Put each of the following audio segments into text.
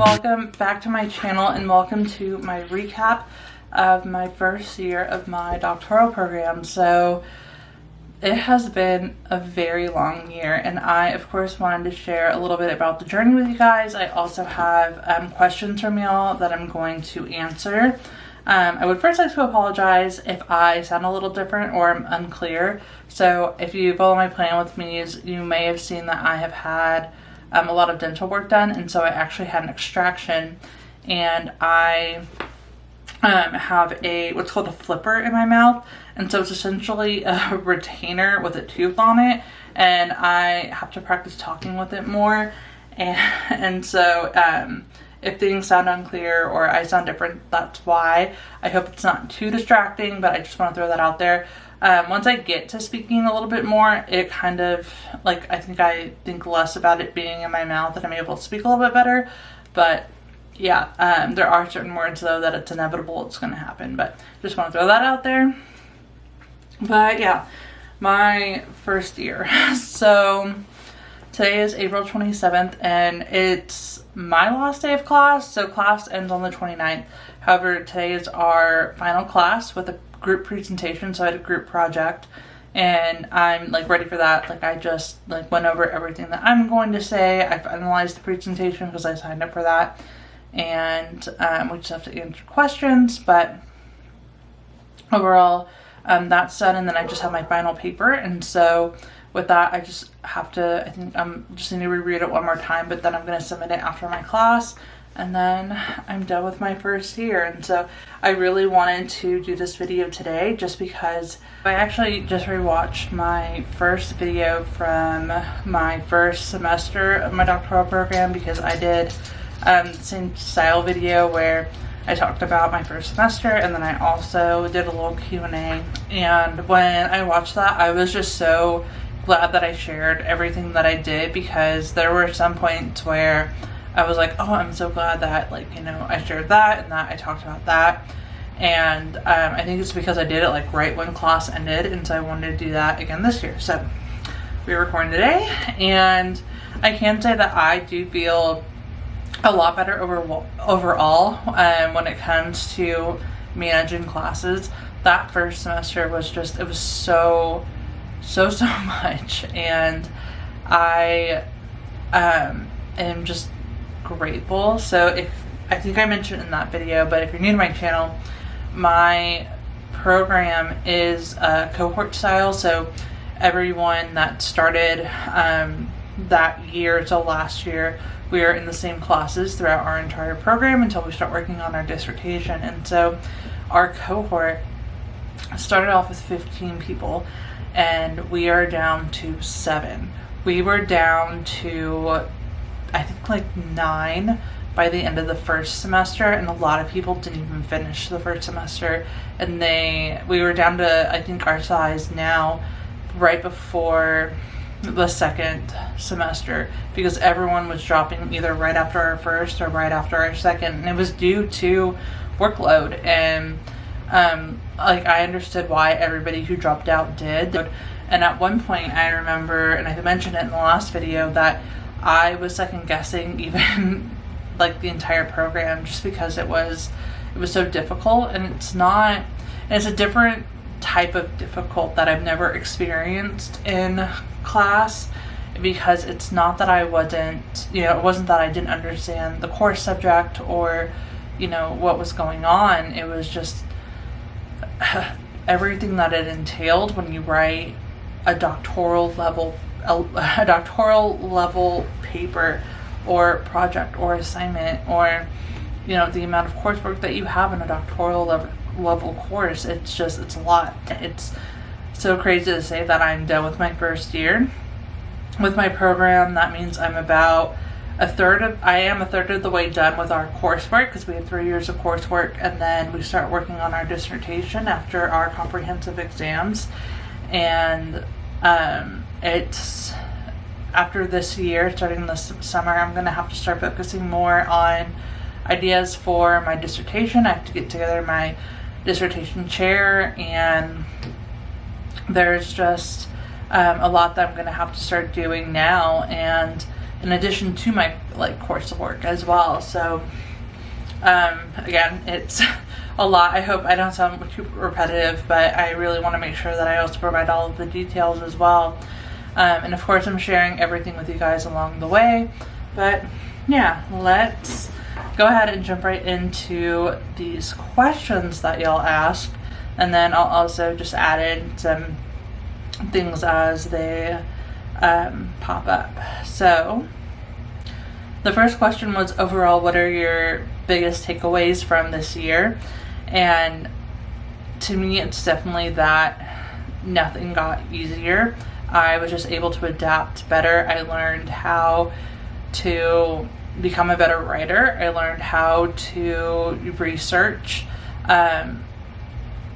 Welcome back to my channel and welcome to my recap of my first year of my doctoral program. So it has been a very long year and I of course wanted to share a little bit about the journey with you guys. I also have questions from y'all that I'm going to answer. I would first like to apologize if I sound a little different or I'm unclear. So if you follow my plan with me, you may have seen that I have had a lot of dental work done, and so I actually had an extraction, and I have what's called a flipper in my mouth, and so it's essentially a retainer with a tooth on it, and I have to practice talking with it more, and so if things sound unclear or I sound different, that's why. I hope it's not too distracting, but I just want to throw that out there. Once I get to speaking a little bit more, it kind of, like, I think less about it being in my mouth and I'm able to speak a little bit better. But yeah, there are certain words though that it's inevitable it's going to happen, but just want to throw that out there. But yeah, my first year. So today is April 27th and it's my last day of class. So class ends on the 29th. However, today is our final class with a group presentation. So I had a group project and I'm like ready for that. Like I just like went over everything that I'm going to say. I finalized the presentation because I signed up for that. And we just have to answer questions, but overall that's done. And then I just have my final paper. And so with that, I just have to, I think I'm just need to reread it one more time, but then I'm going to submit it after my class. And then I'm done with my first year. And so I really wanted to do this video today just because I actually just rewatched my first video from my first semester of my doctoral program, because I did the same style video where I talked about my first semester and then I also did a little Q&A. And when I watched that, I was just so glad that I shared everything that I did, because there were some points where I was like, oh, I'm so glad that, like, you know, I shared that and that I talked about that. And I think it's because I did it like right when class ended, and so I wanted to do that again this year. So we're recording today, and I can say that I do feel a lot better overall when it comes to managing classes. That first semester was just, it was so much, and I am just grateful. So I think I mentioned in that video, but if you're new to my channel, my program is cohort style. So everyone that started that year to last year, we are in the same classes throughout our entire program until we start working on our dissertation. And so our cohort started off with 15 people and we are down to 7. We were down to, I think, like 9 by the end of the first semester, and a lot of people didn't even finish the first semester, and we were down to, I think, our size now right before the second semester, because everyone was dropping either right after our first or right after our second, and it was due to workload. And like I understood why everybody who dropped out did. And at one point I remember, and I mentioned it in the last video, that I was second guessing even like the entire program, just because it was so difficult. And it's a different type of difficult that I've never experienced in class, because it's not that I wasn't, you know, it wasn't that I didn't understand the core subject or, you know, what was going on. It was just everything that it entailed when you write a doctoral level paper or project or assignment, or, you know, the amount of coursework that you have in a doctoral level course. It's a lot. It's so crazy to say that I'm done with my first year with my program. That means I'm about a third of the way done with our coursework, because we have 3 years of coursework, and then we start working on our dissertation after our comprehensive exams. And it's after this year, starting this summer, I'm going to have to start focusing more on ideas for my dissertation. I have to get together my dissertation chair, and there's just a lot that I'm going to have to start doing now. And in addition to my like coursework as well. So again, it's a lot. I hope I don't sound too repetitive, but I really want to make sure that I also provide all of the details as well. And of course I'm sharing everything with you guys along the way. But yeah, let's go ahead and jump right into these questions that y'all asked, and then I'll also just add in some things as they pop up. So the first question was, overall, what are your biggest takeaways from this year? And to me, it's definitely that nothing got easier. I was just able to adapt better. I learned how to become a better writer. I learned how to research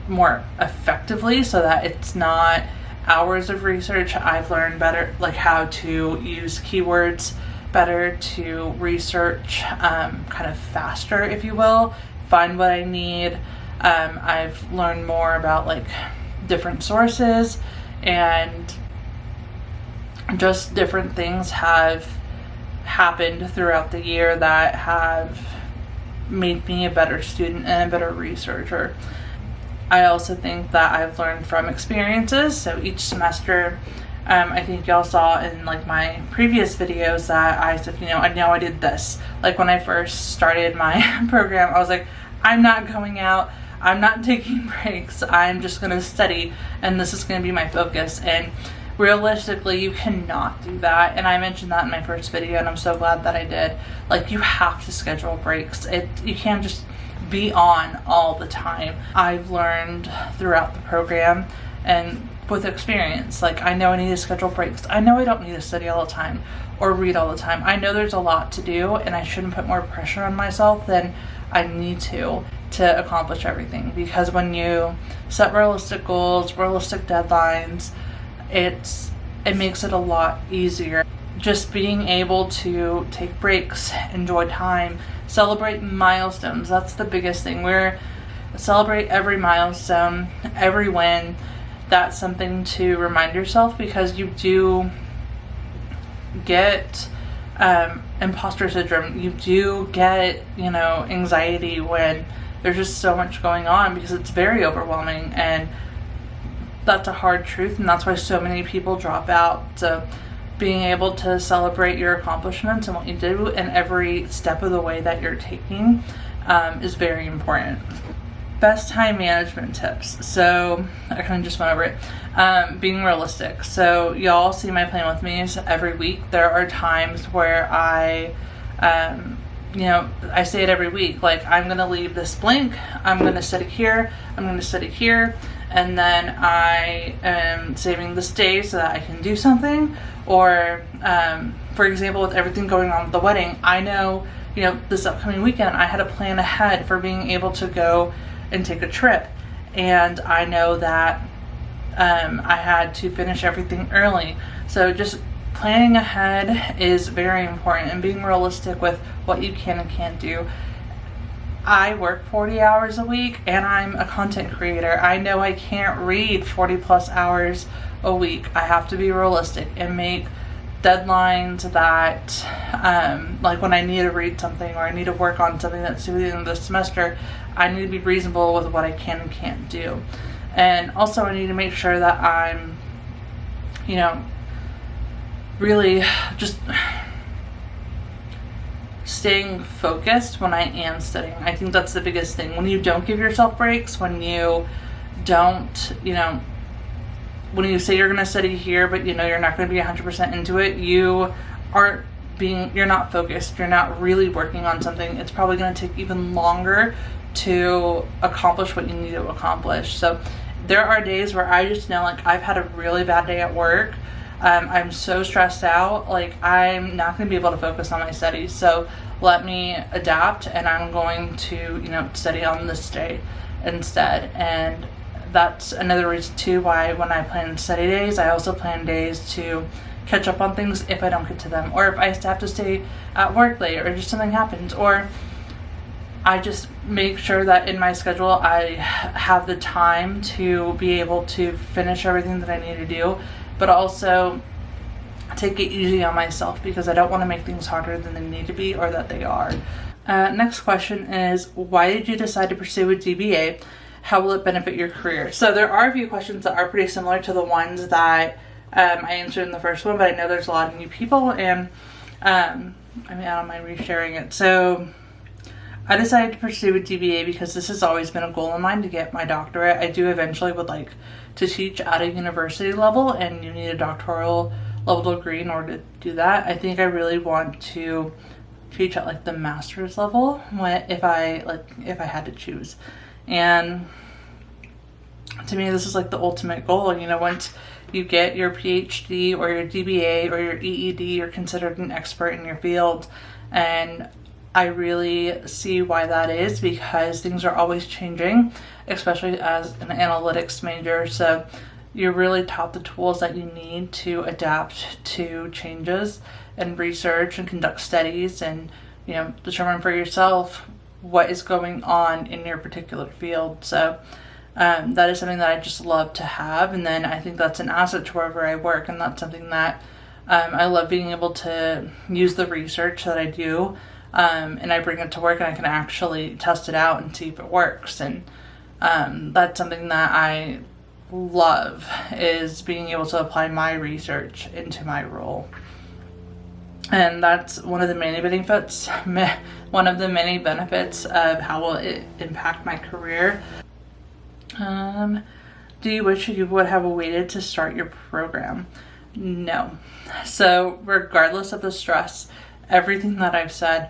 more effectively so that it's not hours of research. I've learned better, like how to use keywords better, to research kind of faster, if you will, find what I need. I've learned more about like different sources, and just different things have happened throughout the year that have made me a better student and a better researcher. I also think that I've learned from experiences. So each semester, I think y'all saw in like my previous videos that I said, you know, I know I did this. Like when I first started my program, I was like, I'm not going out, I'm not taking breaks, I'm just going to study, and this is going to be my focus. And realistically, you cannot do that, and I mentioned that in my first video, and I'm so glad that I did. Like, you have to schedule breaks. You can't just be on all the time. I've learned throughout the program and with experience, like, I know I need to schedule breaks. I know I don't need to study all the time or read all the time. I know there's a lot to do, and I shouldn't put more pressure on myself than I need to accomplish everything. Because when you set realistic goals, realistic deadlines, it makes it a lot easier. Just being able to take breaks, enjoy time, celebrate milestones. That's the biggest thing. Celebrate every milestone, every win. That's something to remind yourself, because you do get imposter syndrome. You do get, you know, anxiety when there's just so much going on, because it's very overwhelming, and that's a hard truth, and that's why so many people drop out. So being able to celebrate your accomplishments and what you do and every step of the way that you're taking is very important. Best time management tips. So I kind of just went over it. Being realistic. So y'all see my plan with me every week. There are times where I say it every week, like, I'm going to leave this blank, I'm going to study here, I'm going to study here, and then I am saving this day so that I can do something. Or, for example, with everything going on with the wedding, I know, you know, this upcoming weekend, I had a plan ahead for being able to go and take a trip. And I know that I had to finish everything early. So just planning ahead is very important, and being realistic with what you can and can't do. I work 40 hours a week, and I'm a content creator. I know I can't read 40 plus hours a week. I have to be realistic and make deadlines that, like when I need to read something or I need to work on something that's due in the semester, I need to be reasonable with what I can and can't do. And also I need to make sure that I'm, you know, really just staying focused when I am studying. I think that's the biggest thing. When you don't give yourself breaks, when you don't, you know, when you say you're going to study here, but you know you're not going to be 100% into it, you're not focused, you're not really working on something. It's probably going to take even longer to accomplish what you need to accomplish. So there are days where I just know, like, I've had a really bad day at work. I'm so stressed out, like, I'm not going to be able to focus on my studies. So let me adapt, and I'm going to, you know, study on this day instead. And that's another reason too why when I plan study days, I also plan days to catch up on things if I don't get to them, or if I have to stay at work late, or just something happens, or I just make sure that in my schedule I have the time to be able to finish everything that I need to do, but also take it easy on myself because I don't want to make things harder than they need to be or that they are. Next question is, why did you decide to pursue a DBA? How will it benefit your career? So there are a few questions that are pretty similar to the ones that I answered in the first one, but I know there's a lot of new people, and I don't mind resharing it. So I decided to pursue a DBA because this has always been a goal of mine to get my doctorate. I do eventually would like to teach at a university level, and you need a doctoral level degree in order to do that. I think I really want to teach at like the master's level if I had to choose. And to me, this is like the ultimate goal. You know, once you get your PhD or your DBA or your EED, you're considered an expert in your field. And I really see why that is, because things are always changing, especially as an analytics major. So you're really taught the tools that you need to adapt to changes and research and conduct studies and, you know, determine for yourself what is going on in your particular field. So that is something that I just love to have, and then I think that's an asset to wherever I work, and that's something that I love, being able to use the research that I do, and I bring it to work and I can actually test it out and see if it works. And that's something that I love, is being able to apply my research into my role. And that's one of the many benefits of how will it impact my career. Do you wish you would have waited to start your program? No. So regardless of the stress, everything that I've said,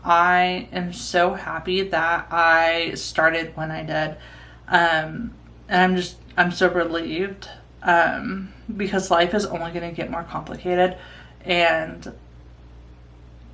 I am so happy that I started when I did. And I'm so relieved, because life is only going to get more complicated, and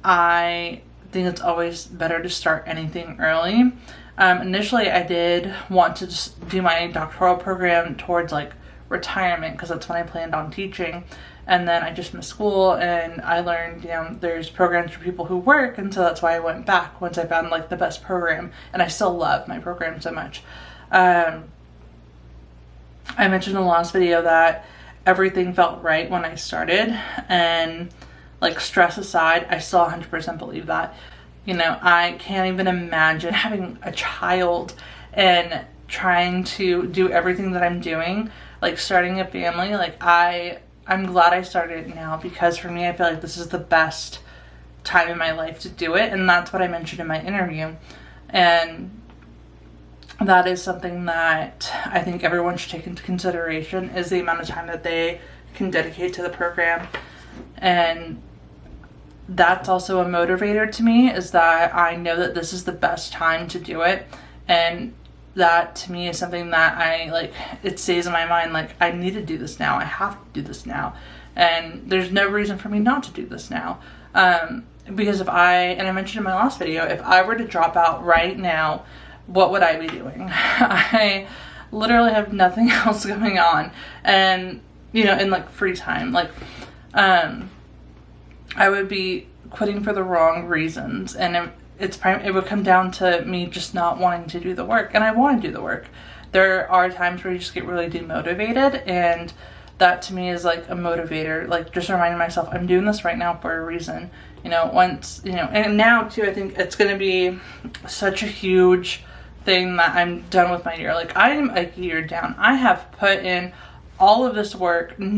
I think it's always better to start anything early. Initially, I did want to just do my doctoral program towards like retirement, because that's when I planned on teaching. And then I just missed school, and I learned, you know, there's programs for people who work, and so that's why I went back once I found like the best program. And I still love my program so much. I mentioned in the last video that everything felt right when I started, and like stress aside, I still 100% believe that. You know, I can't even imagine having a child and trying to do everything that I'm doing, like starting a family. Like I'm glad I started it now, because for me, I feel like this is the best time in my life to do it. And that's what I mentioned in my interview. And that is something that I think everyone should take into consideration, is the amount of time that they can dedicate to the program. And that's also a motivator to me, is that I know that this is the best time to do it. And that to me is something that I like, it stays in my mind, like I need to do this now, I have to do this now, and there's no reason for me not to do this now. Because and I mentioned in my last video, if I were to drop out right now, what would I be doing? I literally have nothing else going on, and you know, in like free time, like I would be quitting for the wrong reasons, and it would come down to me just not wanting to do the work. And I want to do the work. There are times where you just get really demotivated, and that to me is like a motivator, like just reminding myself I'm doing this right now for a reason. You know, once, you know, and now too, I think it's going to be such a huge thing that I'm done with my year. Like I'm a year down. I have put in all of this work, and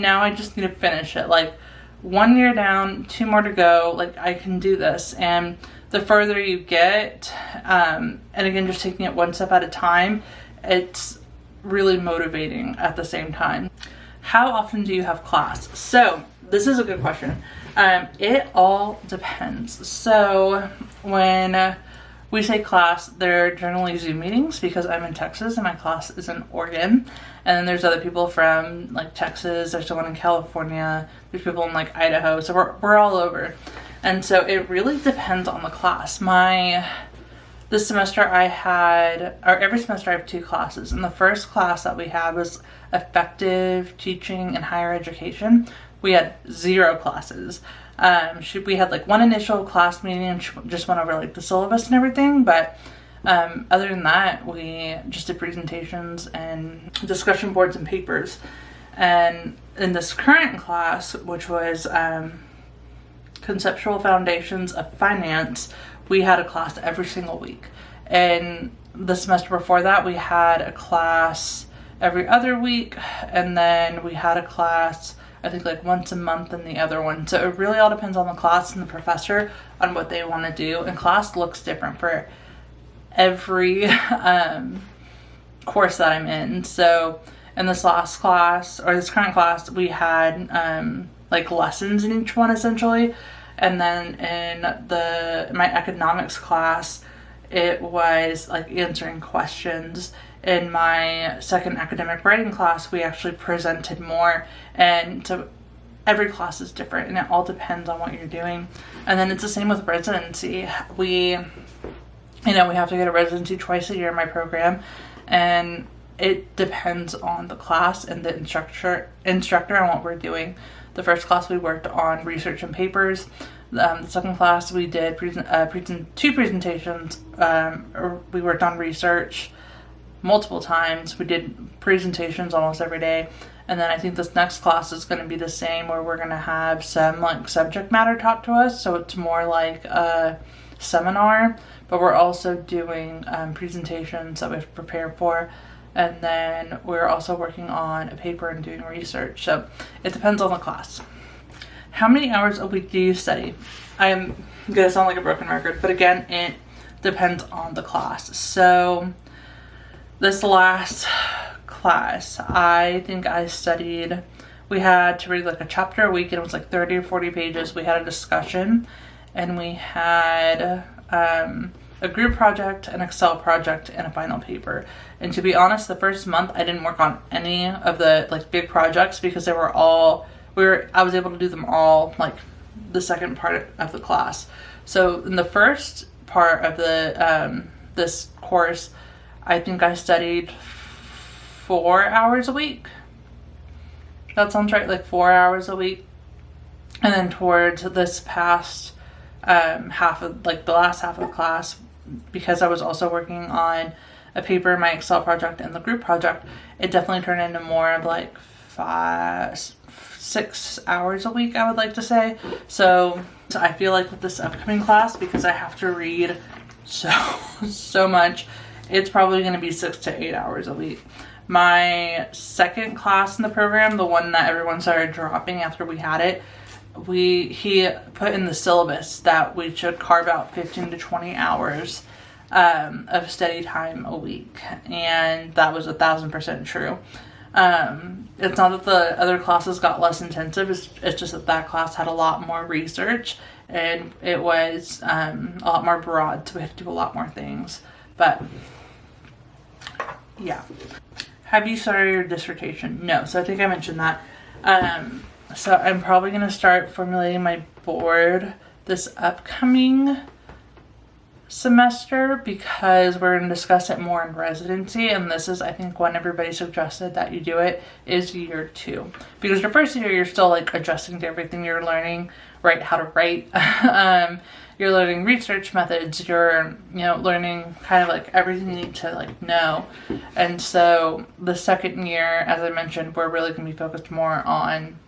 now I just need to finish it. Like 1 year down, 2 more to go. Like I can do this. And the further you get, and again, just taking it one step at a time, it's really motivating at the same time. How often do you have class? So this is a good question. It all depends. So when we say class, they're generally Zoom meetings, because I'm in Texas and my class is in Oregon. And then there's other people from like Texas, there's someone in California, there's people in like Idaho, so we're all over. And so it really depends on the class. This semester every semester I have 2 classes, and the first class that we had was effective teaching in higher education. We had 0 classes. We had like one initial class meeting, and she just went over like the syllabus and everything, but other than that, we just did presentations and discussion boards and papers. And in this current class, which was Conceptual Foundations of Finance, we had a class every single week. And the semester before that, we had a class every other week, and then we had a class, I think, like once a month in the other one. So it really all depends on the class and the professor on what they want to do. And class looks different for every course that I'm in. So in this last class, or this current class, we had like lessons in each one essentially. And then in my economics class, it was like answering questions. In my second academic writing class, we actually presented more. And so every class is different, and it all depends on what you're doing. And then it's the same with residency. We have to get a residency twice a year in my program, and it depends on the class and the instructor on what we're doing. The first class we worked on research and papers. The second class we did two presentations. We worked on research multiple times. We did presentations almost every day. And then I think this next class is going to be the same, where we're going to have some like subject matter taught to us. So it's more like a seminar, but we're also doing presentations that we have to prepare for. And then we're also working on a paper and doing research. So it depends on the class. How many hours a week do you study? I'm going to sound like a broken record, but again, it depends on the class. So this last class, I think I studied, we had to read like a chapter a week, and it was like 30 or 40 pages. We had a discussion, and we had a group project, an Excel project, and a final paper. And to be honest, the first month I didn't work on any of the like big projects because they were all, I was able to do them all like the second part of the class. So in the first part of the this course, I think I studied 4 hours a week. That sounds right, like 4 hours a week. And then towards this past half of, like the last half of the class, because I was also working on a paper, my Excel project, and the group project, it definitely turned into more of like 6 hours a week, I would like to say. So I feel like with this upcoming class, because I have to read so much, it's probably going to be 6 to 8 hours a week. My second class in the program, the one that everyone started dropping after we had it, he put in the syllabus that we should carve out 15 to 20 hours of study time a week, and that was 1,000% true. It's not that the other classes got less intensive, it's just that class had a lot more research, and it was a lot more broad, so we had to do a lot more things. But yeah. Have you started your dissertation? No. So I think I mentioned that. So I'm probably going to start formulating my board this upcoming semester, because we're going to discuss it more in residency, and this is, I think, when everybody suggested that you do it, is year 2. Because your first year, you're still like adjusting to everything. You're learning how to write. You're learning research methods. You're learning kind of like everything you need to like know. And so the second year, as I mentioned, we're really going to be focused more on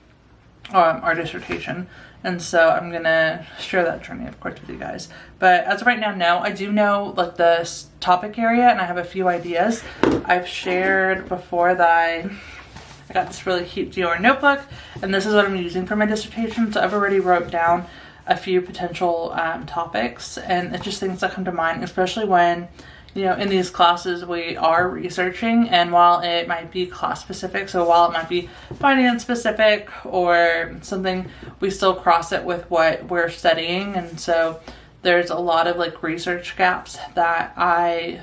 our dissertation. And so I'm going to share that journey, of course, with you guys. But as of right now, no, I do know like the topic area, and I have a few ideas. I've shared before that I got this really cute Dior notebook, and this is what I'm using for my dissertation. So I've already wrote down a few potential topics, and it's just things that come to mind, especially when, in these classes we are researching, and while it might be class specific, so while it might be finance specific or something, we still cross it with what we're studying. And so there's a lot of like research gaps that I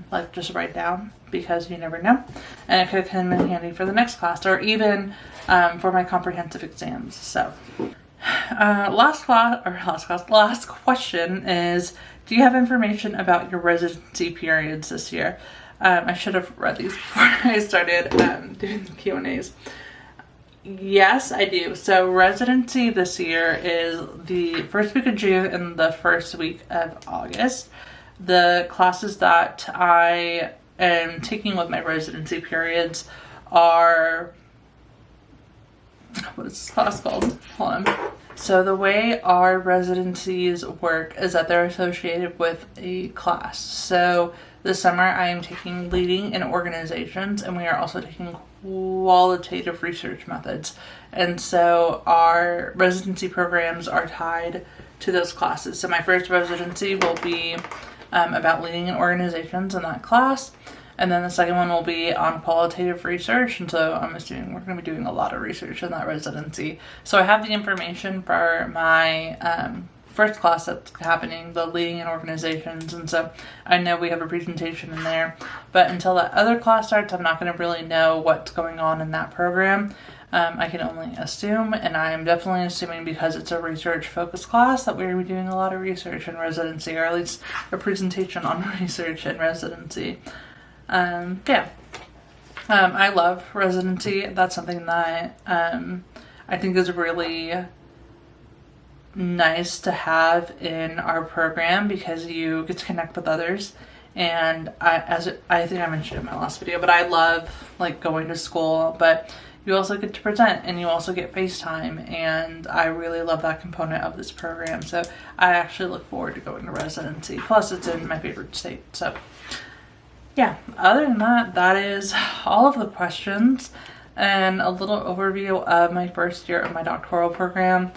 like just write down, because you never know, and it could come in handy for the next class, or even for my comprehensive exams. So last question is, do you have information about your residency periods this year? I should have read these before I started doing the Q&As. Yes, I do. So residency this year is the first week of June and the first week of August. The classes that I am taking with my residency periods are what is this class called? Hold on. So the way our residencies work is that they're associated with a class. So this summer I am taking leading in organizations, and we are also taking qualitative research methods. And so our residency programs are tied to those classes. So my first residency will be about leading in organizations in that class. And then the second one will be on qualitative research. And so I'm assuming we're going to be doing a lot of research in that residency. So I have the information for my first class that's happening, the leading in organizations. And so I know we have a presentation in there. But until that other class starts, I'm not going to really know what's going on in that program. I can only assume, and I'm definitely assuming because it's a research-focused class that we're going to be doing a lot of research in residency, or at least a presentation on research in residency. Yeah. I love residency. That's something that I think is really nice to have in our program because you get to connect with others. And I think I mentioned in my last video, but I love like going to school, but you also get to present and you also get FaceTime, and I really love that component of this program. So I actually look forward to going to residency. Plus it's in my favorite state. So yeah, other than that, that is all of the questions and a little overview of my first year of my doctoral program.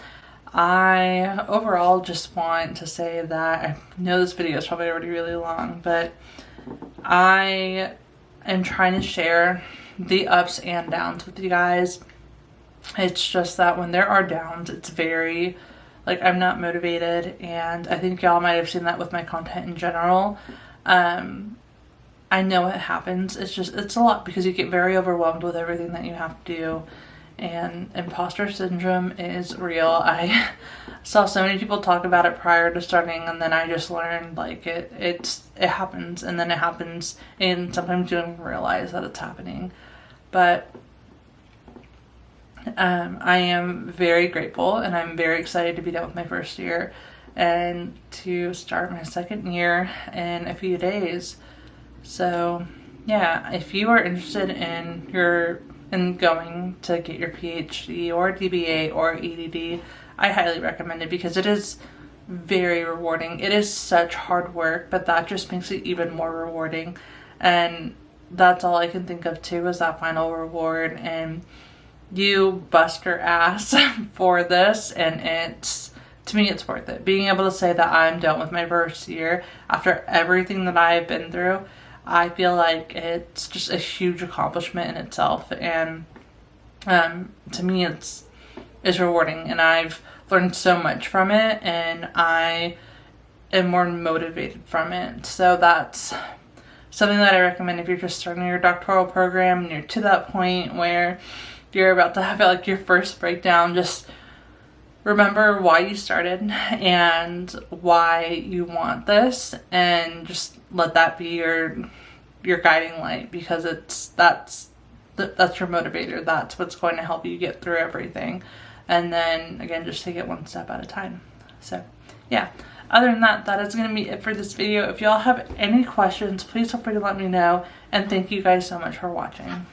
I overall just want to say that I know this video is probably already really long, but I am trying to share the ups and downs with you guys. It's just that when there are downs, it's very, like, I'm not motivated, and I think y'all might have seen that with my content in general. I know it happens. It's a lot because you get very overwhelmed with everything that you have to do, and imposter syndrome is real. I saw so many people talk about it prior to starting, and then I just learned like it happens, and then it happens, and sometimes you don't even realize that it's happening. But I am very grateful, and I'm very excited to be done with my first year and to start my second year in a few days. So yeah, if you are interested in going to get your PhD or DBA or EDD, I highly recommend it because it is very rewarding. It is such hard work, but that just makes it even more rewarding. And that's all I can think of too, is that final reward. And you bust your ass for this, and to me, it's worth it. Being able to say that I'm done with my first year after everything that I've been through, I feel like it's just a huge accomplishment in itself, and to me it's rewarding, and I've learned so much from it, and I am more motivated from it. So that's something that I recommend if you're just starting your doctoral program and you're to that point where you're about to have like your first breakdown. Just remember why you started and why you want this, and just let that be your guiding light, because that's your motivator. That's what's going to help you get through everything. And then again, just take it one step at a time. So yeah, other than that, that is going to be it for this video. If y'all have any questions, please feel free to let me know, and thank you guys so much for watching.